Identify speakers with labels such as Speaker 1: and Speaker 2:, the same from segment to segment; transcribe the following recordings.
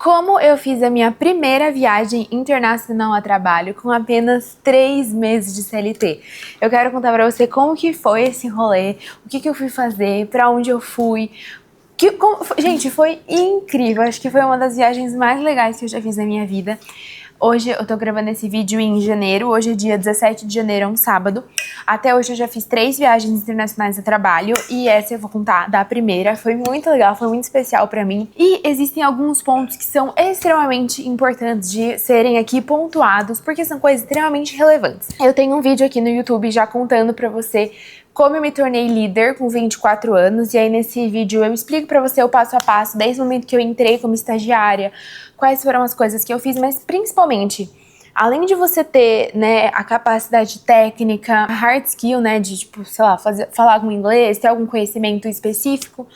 Speaker 1: Como eu fiz a minha primeira viagem internacional a trabalho com apenas 3 meses de CLT. Eu quero contar pra você como que foi esse rolê, o que eu fui fazer, pra onde eu fui. Gente, foi incrível, acho que foi uma das viagens mais legais que eu já fiz na minha vida. Hoje eu tô gravando esse vídeo em janeiro, hoje é dia 17 de janeiro, é um sábado. Até hoje eu já fiz 3 viagens internacionais a trabalho e essa eu vou contar da primeira. Foi muito legal, foi muito especial pra mim. E existem alguns pontos que são extremamente importantes de serem aqui pontuados, porque são coisas extremamente relevantes. Eu tenho um vídeo aqui no YouTube já contando pra você como eu me tornei líder com 24 anos, e aí nesse vídeo eu explico pra você o passo a passo, desde o momento que eu entrei como estagiária, quais foram as coisas que eu fiz, mas principalmente, além de você ter, né, a capacidade técnica, a hard skill, né, de, tipo, sei lá, falar algum inglês, ter algum conhecimento específico,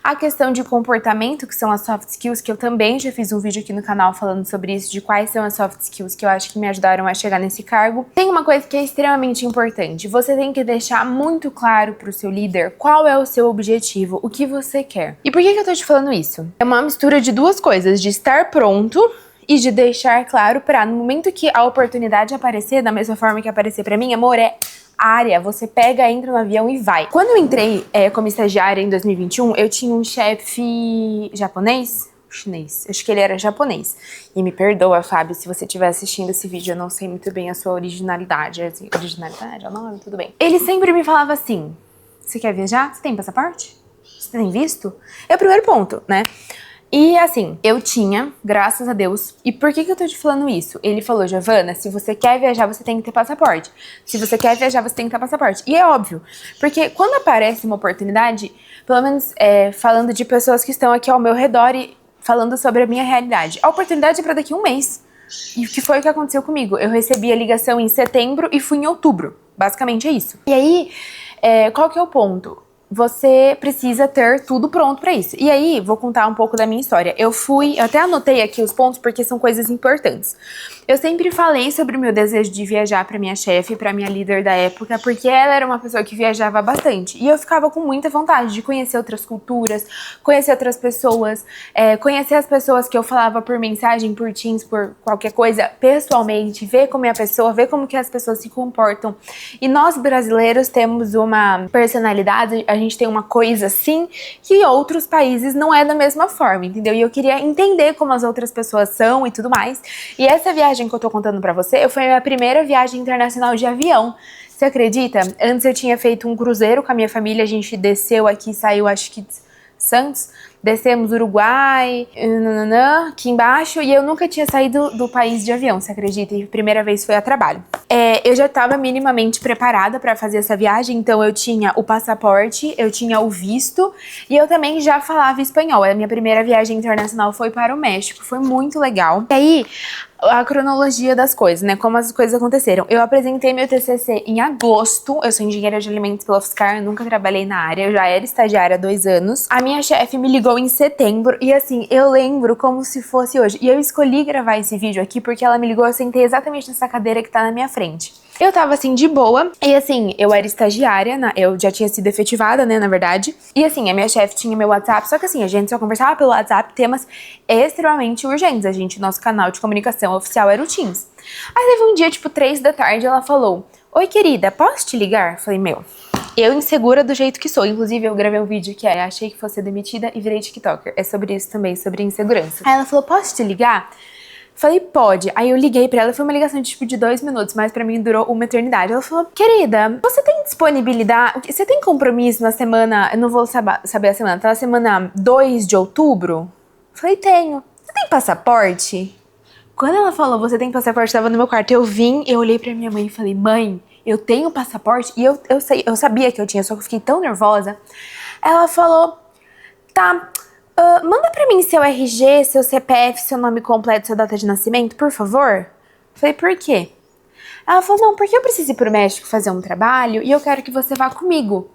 Speaker 1: a questão de comportamento, que são as soft skills, que eu também já fiz um vídeo aqui no canal falando sobre isso, de quais são as soft skills que eu acho que me ajudaram a chegar nesse cargo. Tem uma coisa que é extremamente importante, você tem que deixar muito claro pro seu líder qual é o seu objetivo, o que você quer. E por que eu tô te falando isso? É uma mistura de duas coisas, de estar pronto e de deixar claro pra, no momento que a oportunidade aparecer, da mesma forma que aparecer pra mim, amor, é área, você pega, entra no avião e vai. Quando eu entrei como estagiária em 2021, eu tinha um chefe japonês, chinês, acho que ele era japonês. E me perdoa, Fábio, se você estiver assistindo esse vídeo, eu não sei muito bem a sua originalidade. Assim, originalidade é o nome? Tudo bem. Ele sempre me falava assim, você quer viajar? Você tem passaporte? Você tem visto? É o primeiro ponto, né? E assim, eu tinha, graças a Deus. E por que eu tô te falando isso? Ele falou, Giovana, se você quer viajar, você tem que ter passaporte. Se você quer viajar, você tem que ter passaporte. E é óbvio, porque quando aparece uma oportunidade, pelo menos falando de pessoas que estão aqui ao meu redor e falando sobre a minha realidade, a oportunidade é pra daqui a um mês. E o que foi que aconteceu comigo? Eu recebi a ligação em setembro e fui em outubro. Basicamente é isso. E aí, qual que é o ponto? Você precisa ter tudo pronto pra isso. E aí, vou contar um pouco da minha história. Eu até anotei aqui os pontos porque são coisas importantes. Eu sempre falei sobre o meu desejo de viajar pra minha chefe, pra minha líder da época, porque ela era uma pessoa que viajava bastante. E eu ficava com muita vontade de conhecer outras culturas, conhecer outras pessoas, conhecer as pessoas que eu falava por mensagem, por Teams, por qualquer coisa, pessoalmente, ver como é a pessoa, ver como que as pessoas se comportam. E nós brasileiros temos uma personalidade, a gente tem uma coisa assim que outros países não é da mesma forma, entendeu? E eu queria entender como as outras pessoas são e tudo mais. E essa viagem que eu tô contando pra você, foi a minha primeira viagem internacional de avião. Você acredita? Antes eu tinha feito um cruzeiro com a minha família, a gente desceu aqui, saiu acho que Santos, descemos Uruguai, aqui embaixo, e eu nunca tinha saído do país de avião, você acredita? E a primeira vez foi a trabalho. Eu já estava minimamente preparada para fazer essa viagem, então eu tinha o passaporte, eu tinha o visto, e eu também já falava espanhol. A minha primeira viagem internacional foi para o México, foi muito legal. E aí, a cronologia das coisas, né? Como as coisas aconteceram. Eu apresentei meu TCC em agosto. Eu sou engenheira de alimentos pela UFSCar, eu nunca trabalhei na área, eu já era estagiária há 2 anos. A minha chefe me ligou em setembro e assim, eu lembro como se fosse hoje. E eu escolhi gravar esse vídeo aqui porque ela me ligou, eu sentei exatamente nessa cadeira que tá na minha frente. Eu tava assim, de boa, e assim, eu era estagiária, eu já tinha sido efetivada, né, na verdade. E assim, a minha chefe tinha meu WhatsApp, só que assim, a gente só conversava pelo WhatsApp temas extremamente urgentes. Nosso canal de comunicação oficial era o Teams. Aí teve um dia, tipo, 3 da tarde, ela falou, oi querida, posso te ligar? Falei, eu insegura do jeito que sou. Inclusive, eu gravei um vídeo que achei que fosse demitida e virei TikToker. É sobre isso também, sobre insegurança. Aí ela falou, posso te ligar? Falei, pode. Aí eu liguei pra ela, foi uma ligação de tipo de 2 minutos, mas pra mim durou uma eternidade. Ela falou, querida, você tem disponibilidade, você tem compromisso na semana, eu não vou saber a semana, tá na semana 2 de outubro? Falei, tenho. Você tem passaporte? Quando ela falou, você tem passaporte, tava no meu quarto, eu olhei pra minha mãe e falei, mãe, eu tenho passaporte? E eu sabia que eu tinha, só que eu fiquei tão nervosa. Ela falou, tá, manda pra mim seu RG, seu CPF, seu nome completo, sua data de nascimento, por favor. Falei, por quê? Ela falou, não, porque eu preciso ir pro México fazer um trabalho e eu quero que você vá comigo.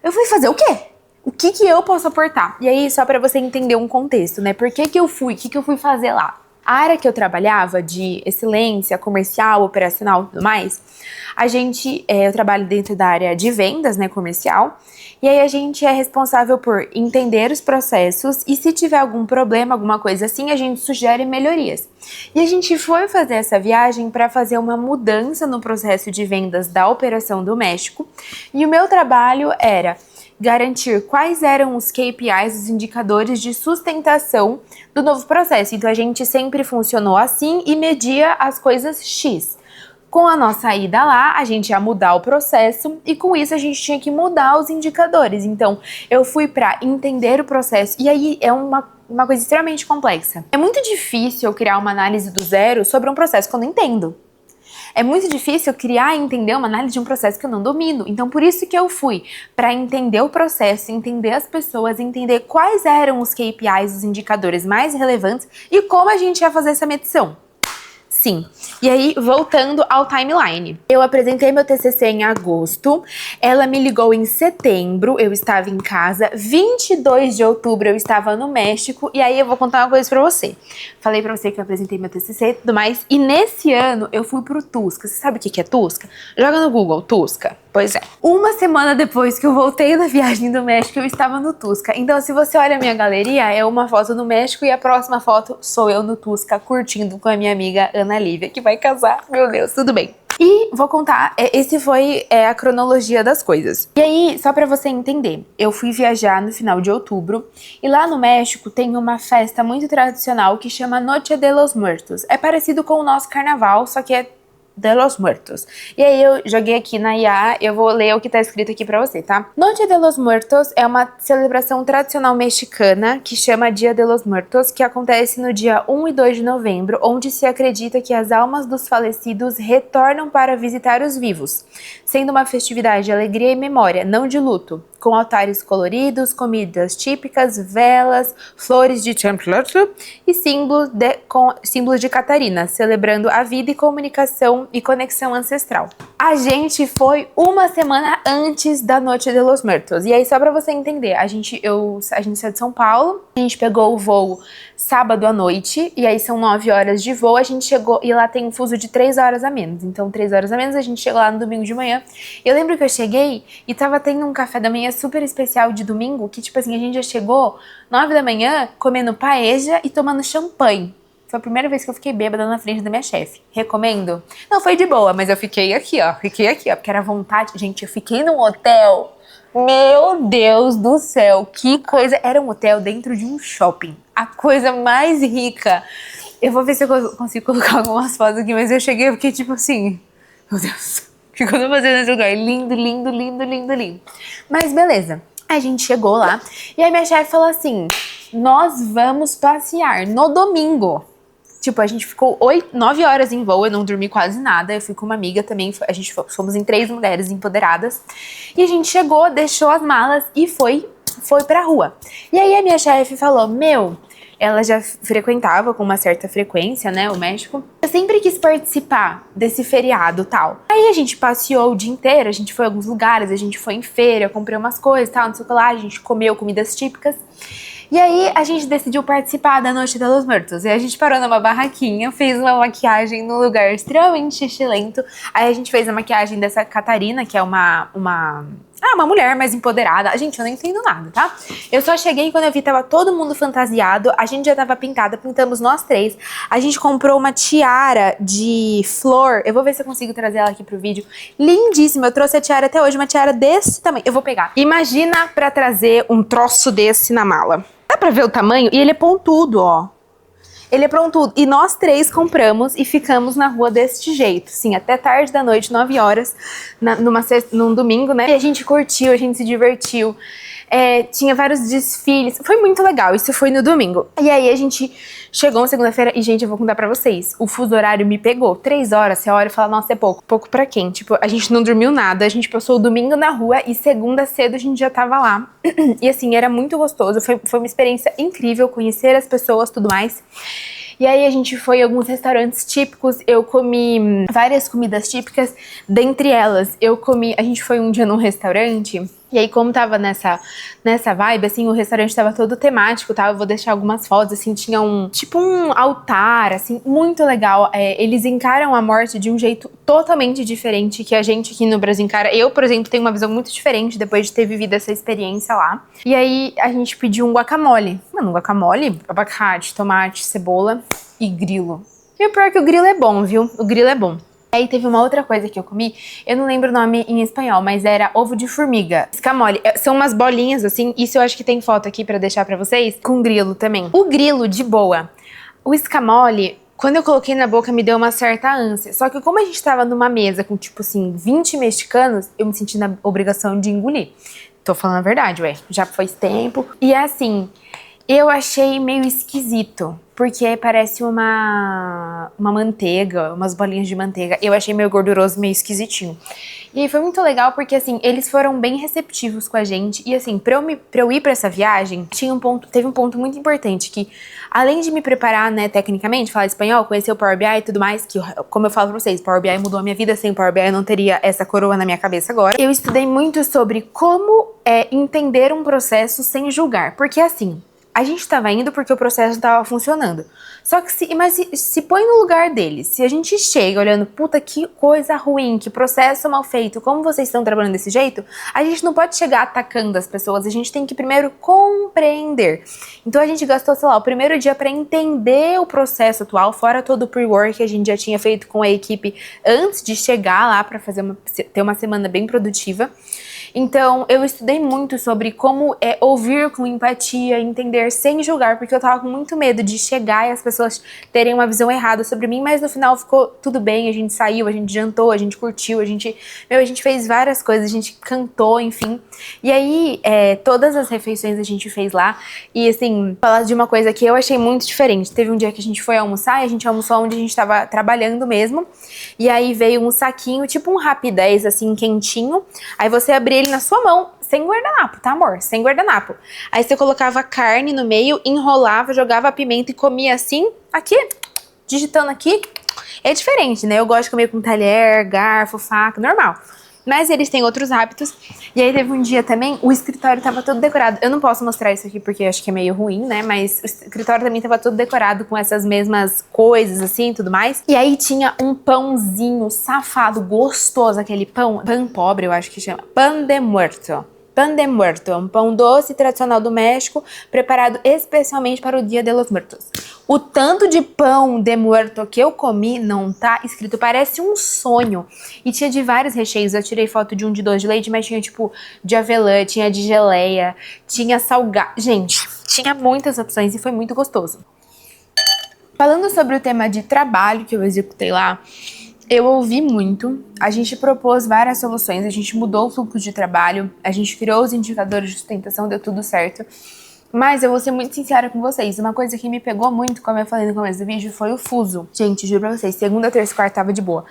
Speaker 1: Eu falei, fazer o quê? O que eu posso aportar? E aí, só pra você entender um contexto, né? Por que eu fui? O que eu fui fazer lá? A área que eu trabalhava de excelência, comercial, operacional e tudo mais, eu trabalho dentro da área de vendas, né, comercial, e aí a gente é responsável por entender os processos e se tiver algum problema, alguma coisa assim, a gente sugere melhorias. E a gente foi fazer essa viagem para fazer uma mudança no processo de vendas da operação do México, e o meu trabalho era garantir quais eram os KPIs, os indicadores de sustentação do novo processo. Então a gente sempre funcionou assim e media as coisas X. Com a nossa ida lá, a gente ia mudar o processo e com isso a gente tinha que mudar os indicadores. Então, eu fui para entender o processo e aí é uma coisa extremamente complexa. É muito difícil eu criar uma análise do zero sobre um processo que eu não entendo. É muito difícil criar e entender uma análise de um processo que eu não domino. Então, por isso que eu fui para entender o processo, entender as pessoas, entender quais eram os KPIs, os indicadores mais relevantes e como a gente ia fazer essa medição. Sim. E aí, voltando ao timeline. Eu apresentei meu TCC em agosto, ela me ligou em setembro, eu estava em casa, 22 de outubro eu estava no México, e aí eu vou contar uma coisa pra você. Falei pra você que eu apresentei meu TCC e tudo mais, e nesse ano eu fui pro Tusca. Você sabe o que é Tusca? Joga no Google, Tusca. Pois é. Uma semana depois que eu voltei da viagem do México, eu estava no Tusca. Então, se você olha a minha galeria, é uma foto no México e a próxima foto sou eu no Tusca, curtindo com a minha amiga Ana Lívia, que vai casar. Meu Deus, tudo bem. E vou contar, esse foi a cronologia das coisas. E aí, só pra você entender, eu fui viajar no final de outubro e lá no México tem uma festa muito tradicional que chama Noche de los Muertos. É parecido com o nosso carnaval, só que é de los Muertos. E aí eu joguei aqui na IA, eu vou ler o que tá escrito aqui pra você, tá? Noche de los Muertos é uma celebração tradicional mexicana que chama Dia de los Muertos, que acontece no dia 1 e 2 de novembro, onde se acredita que as almas dos falecidos retornam para visitar os vivos, sendo uma festividade de alegria e memória, não de luto, com altares coloridos, comidas típicas, velas, flores de templete e símbolos de Catarina, celebrando a vida e comunicação e conexão ancestral. A gente foi uma semana antes da Noche de los Muertos. E aí, só pra você entender, a gente saiu de São Paulo, a gente pegou o voo sábado à noite, e aí são 9 horas de voo, a gente chegou, e lá tem um fuso de 3 horas a menos. Então, 3 horas a menos, a gente chegou lá no domingo de manhã. Eu lembro que eu cheguei e tava tendo um café da manhã super especial de domingo, que tipo assim, a gente já chegou 9 da manhã comendo paella e tomando champanhe. Foi a primeira vez que eu fiquei bêbada na frente da minha chefe. Recomendo? Não, foi de boa, mas eu fiquei aqui, ó, porque era vontade. Gente, eu fiquei num hotel. Meu Deus do céu, que coisa. Era um hotel dentro de um shopping. A coisa mais rica. Eu vou ver se eu consigo colocar algumas fotos aqui, mas eu cheguei e fiquei tipo assim, meu Deus, o que eu tô fazendo nesse lugar? Lindo, lindo, lindo, lindo, lindo. Mas beleza, a gente chegou lá e aí minha chefe falou assim, nós vamos passear no domingo. Tipo, a gente ficou 9 horas em voo, eu não dormi quase nada, eu fui com uma amiga também, fomos em 3 mulheres empoderadas. E a gente chegou, deixou as malas e foi pra rua. E aí a minha chefe falou, ela já frequentava com uma certa frequência, né, o México. Eu sempre quis participar desse feriado, tal. Aí a gente passeou o dia inteiro, a gente foi a alguns lugares, a gente foi em feira, eu comprei umas coisas, tal, não sei o que lá, a gente comeu comidas típicas. E aí a gente decidiu participar da Noche de los Muertos. E a gente parou numa barraquinha, fez uma maquiagem num lugar extremamente estilento. Aí a gente fez a maquiagem dessa Catarina, que é uma mulher mais empoderada. Gente, eu não entendo nada, tá? Eu só cheguei e quando eu vi, tava todo mundo fantasiado. A gente já tava pintada, pintamos nós 3. A gente comprou uma tiara de flor. Eu vou ver se eu consigo trazer ela aqui pro vídeo. Lindíssima. Eu trouxe a tiara até hoje, uma tiara desse tamanho. Eu vou pegar. Imagina pra trazer um troço desse na mala. Dá pra ver o tamanho? E ele é pontudo, ó. Ele é pontudo. E nós 3 compramos e ficamos na rua deste jeito. Sim, até tarde da noite, 9 horas, num domingo, né? E a gente curtiu, a gente se divertiu. Tinha vários desfiles. Foi muito legal. Isso foi no domingo. E aí a gente chegou na segunda-feira e, gente, eu vou contar pra vocês. O fuso horário me pegou. 3 horas, você olha e fala, nossa, é pouco. Pouco pra quem? Tipo, a gente não dormiu nada. A gente passou o domingo na rua e segunda cedo a gente já tava lá. E assim, era muito gostoso. Foi uma experiência incrível. Conhecer as pessoas, tudo mais. E aí a gente foi em alguns restaurantes típicos, eu comi várias comidas típicas, dentre elas a gente foi um dia num restaurante E aí, como tava nessa vibe, assim, o restaurante tava todo temático, tá? Eu vou deixar algumas fotos, assim, tinha tipo um altar, assim, muito legal. Eles encaram a morte de um jeito totalmente diferente que a gente aqui no Brasil encara. Eu, por exemplo, tenho uma visão muito diferente depois de ter vivido essa experiência lá. E aí, a gente pediu um guacamole. Mano, um guacamole, abacate, tomate, cebola e grilo. E o pior é que o grilo é bom, viu? O grilo é bom. Aí teve uma outra coisa que eu comi, eu não lembro o nome em espanhol, mas era ovo de formiga. Escamole, são umas bolinhas assim, isso eu acho que tem foto aqui pra deixar pra vocês, com grilo também. O grilo, de boa. O escamole, quando eu coloquei na boca, me deu uma certa ânsia. Só que como a gente tava numa mesa com, tipo assim, 20 mexicanos, eu me senti na obrigação de engolir. Tô falando a verdade, ué, já faz tempo. E assim, eu achei meio esquisito, porque parece uma manteiga, umas bolinhas de manteiga. Eu achei meio gorduroso, meio esquisitinho. E foi muito legal porque, assim, eles foram bem receptivos com a gente. E, assim, pra eu ir pra essa viagem, teve um ponto muito importante que, além de me preparar, né, tecnicamente, falar espanhol, conhecer o Power BI e tudo mais, que, como eu falo pra vocês, Power BI mudou a minha vida. Sem Power BI eu não teria essa coroa na minha cabeça agora. Eu estudei muito sobre como entender um processo sem julgar. Porque, assim, a gente tava indo porque o processo tava funcionando. Só que se põe no lugar deles. Se a gente chega olhando, puta, que coisa ruim, que processo mal feito, como vocês estão trabalhando desse jeito, a gente não pode chegar atacando as pessoas, a gente tem que primeiro compreender. Então a gente gastou, sei lá, o primeiro dia pra entender o processo atual, fora todo o pre-work que a gente já tinha feito com a equipe antes de chegar lá pra ter uma semana bem produtiva. Então, eu estudei muito sobre como ouvir com empatia, entender sem julgar, porque eu tava com muito medo de chegar e as pessoas terem uma visão errada sobre mim, mas no final ficou tudo bem, a gente saiu, a gente jantou, a gente curtiu, a gente fez várias coisas, a gente cantou, enfim. E aí, todas as refeições a gente fez lá, e assim, falar de uma coisa que eu achei muito diferente. Teve um dia que a gente foi almoçar, e a gente almoçou onde a gente tava trabalhando mesmo, e aí veio um saquinho, tipo um Rapidez, assim, quentinho, aí você abria ele na sua mão, sem guardanapo, tá, amor? Sem guardanapo. Aí você colocava carne no meio, enrolava, jogava a pimenta e comia assim, aqui, digitando aqui. É diferente, né? Eu gosto de comer com talher, garfo, faca, normal. Mas eles têm outros hábitos. E aí teve um dia também, o escritório tava todo decorado. Eu não posso mostrar isso aqui porque eu acho que é meio ruim, né? Mas o escritório também tava todo decorado com essas mesmas coisas, assim, e tudo mais. E aí tinha um pãozinho safado, gostoso, aquele pão pobre, eu acho que chama. Pan de muerto. Pan de muerto, um pão doce tradicional do México, preparado especialmente para o Dia de los Muertos. O tanto de pão de muerto que eu comi não tá escrito, parece um sonho. E tinha de vários recheios, eu tirei foto de um de doce de leite, mas tinha tipo de avelã, tinha de geleia, tinha salgado. Gente, tinha muitas opções e foi muito gostoso. Falando sobre o tema de trabalho que eu executei lá, eu ouvi muito, a gente propôs várias soluções, a gente mudou o fluxo de trabalho, a gente criou os indicadores de sustentação, deu tudo certo. Mas eu vou ser muito sincera com vocês, uma coisa que me pegou muito, como eu falei no começo do vídeo, foi o fuso. Gente, juro pra vocês, segunda, terça e quarta tava de boa.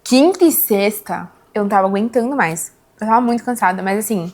Speaker 1: Quinta e sexta, eu não tava aguentando mais. Eu tava muito cansada, mas assim,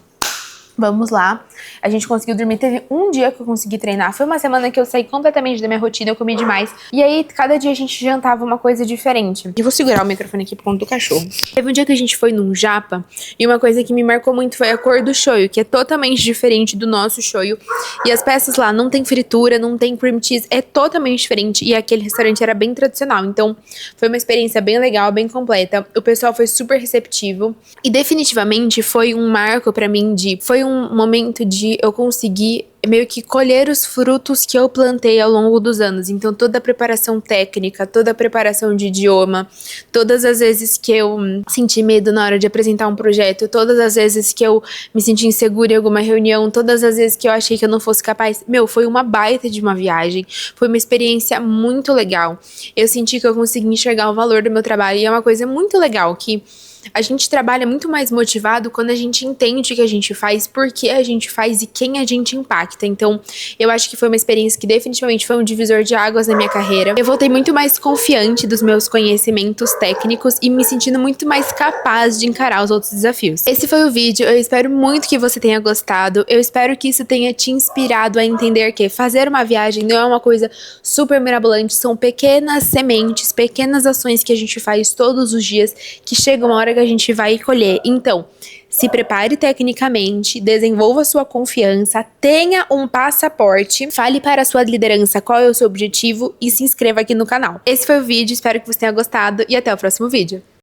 Speaker 1: vamos lá. A gente conseguiu dormir. Teve um dia que eu consegui treinar. Foi uma semana que eu saí completamente da minha rotina, eu comi demais. E aí, cada dia a gente jantava uma coisa diferente. Eu vou segurar o microfone aqui por conta do cachorro. Teve um dia que a gente foi num japa, e uma coisa que me marcou muito foi a cor do shoyu, que é totalmente diferente do nosso shoyu. E as peças lá não tem fritura, não tem cream cheese, é totalmente diferente. E aquele restaurante era bem tradicional. Então, foi uma experiência bem legal, bem completa. O pessoal foi super receptivo. E definitivamente foi um marco pra mim foi um momento de eu conseguir meio que colher os frutos que eu plantei ao longo dos anos. Então, toda a preparação técnica, toda a preparação de idioma, todas as vezes que eu senti medo na hora de apresentar um projeto, todas as vezes que eu me senti insegura em alguma reunião, todas as vezes que eu achei que eu não fosse capaz, foi uma baita de uma viagem, foi uma experiência muito legal. Eu senti que eu consegui enxergar o valor do meu trabalho e é uma coisa muito legal que a gente trabalha muito mais motivado quando a gente entende o que a gente faz, por que a gente faz e quem a gente impacta. Então, eu acho que foi uma experiência que definitivamente foi um divisor de águas na minha carreira. Eu voltei muito mais confiante dos meus conhecimentos técnicos e me sentindo muito mais capaz de encarar os outros desafios. Esse foi o vídeo, eu espero muito que você tenha gostado. Eu espero que isso tenha te inspirado a entender que fazer uma viagem não é uma coisa super mirabolante, são pequenas sementes, pequenas ações que a gente faz todos os dias, que chega uma hora que a gente vai colher. Então, se prepare tecnicamente, desenvolva sua confiança, tenha um passaporte, fale para a sua liderança qual é o seu objetivo e se inscreva aqui no canal. Esse foi o vídeo, espero que você tenha gostado e até o próximo vídeo.